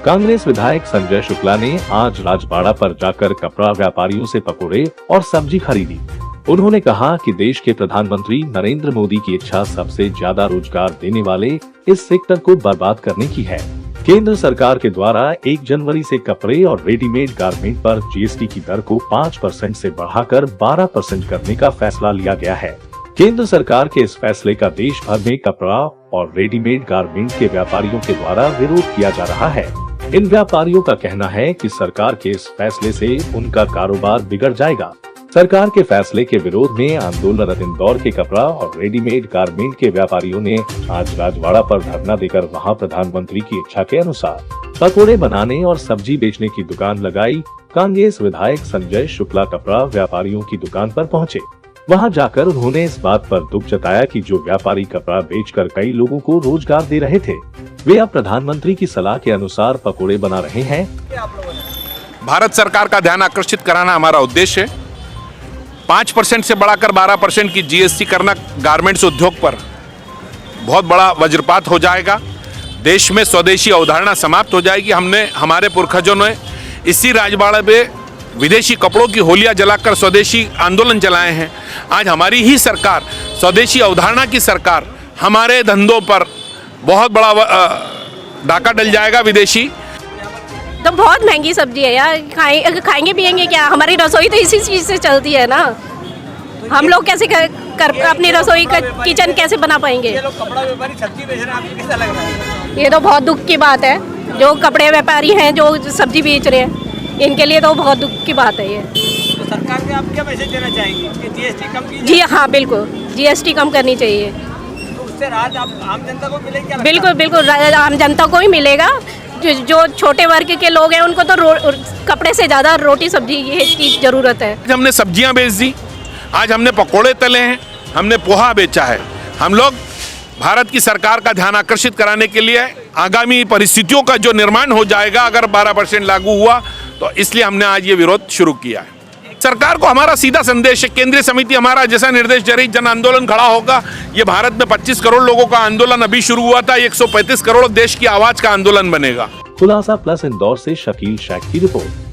कांग्रेस विधायक संजय शुक्ला ने आज राजबाड़ा पर जाकर कपड़ा व्यापारियों से पकोड़े और सब्जी खरीदी। उन्होंने कहा कि देश के प्रधानमंत्री नरेंद्र मोदी की इच्छा सबसे ज्यादा रोजगार देने वाले इस सेक्टर को बर्बाद करने की है। केंद्र सरकार के द्वारा 1 जनवरी से कपड़े और रेडीमेड गारमेंट पर जीएसटी की दर को 5% से बढ़ाकर 12% करने का फैसला लिया गया है। केंद्र सरकार के इस फैसले का देश भर में कपड़ा और रेडीमेड गारमेंट के व्यापारियों के द्वारा विरोध किया जा रहा है। इन व्यापारियों का कहना है कि सरकार के इस फैसले से उनका कारोबार बिगड़ जाएगा। सरकार के फैसले के विरोध में आंदोलनरत इंदौर के कपड़ा और रेडीमेड गारमेंट के व्यापारियों ने आज राजवाड़ा पर धरना देकर वहां प्रधानमंत्री की इच्छा के अनुसार पकोड़े बनाने और सब्जी बेचने की दुकान लगाई। कांग्रेस विधायक संजय शुक्ला कपड़ा व्यापारियों की दुकान पर पहुंचे। वहां जाकर उन्होंने इस बात पर दुख जताया कि जो व्यापारी कपड़ा बेचकर कई लोगों को रोजगार दे रहे थे, वे अब प्रधानमंत्री की सलाह के अनुसार पकोड़े बना रहे हैं। भारत सरकार का ध्यान आकर्षित कराना हमारा उद्देश्य है। 5% से बढ़ाकर 12% की जीएसटी करना गारमेंट्स उद्योग पर बहुत बड़ा वज्रपात हो जाएगा। देश में स्वदेशी अवधारणा समाप्त हो जाएगी। हमारे पुरखजों ने इसी राजवाड़ा पे विदेशी कपड़ों की होलियां जलाकर स्वदेशी आंदोलन चलाए हैं। आज हमारी ही सरकार, स्वदेशी अवधारणा की सरकार, हमारे धंधों पर बहुत बड़ा डाका डल जाएगा विदेशी। तो बहुत महंगी सब्जी है यार, खाएंगे पिएंगे क्या? हमारी रसोई तो इसी चीज़ से चलती है ना। हम लोग कैसे अपनी रसोई का किचन कैसे बना पाएंगे? ये लोग कपड़ा व्यापारी सब्जी बेच रहे हैं, आपको कैसा लग रहा है? ये तो बहुत दुख की बात है। जो कपड़े व्यापारी हैं, जो सब्जी बेच रहे हैं, इनके लिए तो बहुत दुख की बात है ये। तो सरकार को आप क्या मैसेज देना चाहेंगे कि जीएसटी कम कीजिए? जी हाँ, बिल्कुल जीएसटी कम करनी चाहिए। तो उससे राहत आम जनता को मिलेगी क्या? बिल्कुल बिल्कुल आम जनता को ही मिलेगा। जो छोटे वर्ग के लोग हैं उनको तो कपड़े से ज़्यादा रोटी सब्जी की ज़रूरत है। हमने सब्जियां बेच दी, आज हमने पकोड़े तले हैं, हमने पोहा बेचा है। हम लोग भारत की सरकार का ध्यान आकर्षित कराने के लिए आगामी परिस्थितियों का जो निर्माण हो जाएगा अगर 12% लागू हुआ, तो इसलिए हमने आज ये विरोध शुरू किया है। सरकार को हमारा सीधा संदेश है, केंद्रीय समिति हमारा जैसा निर्देश दे रही, जन आंदोलन खड़ा होगा। ये भारत में 25 करोड़ लोगों का आंदोलन अभी शुरू हुआ था, 135 करोड़ देश की आवाज का आंदोलन बनेगा। खुलासा प्लस इंदौर से शकील शेख की रिपोर्ट।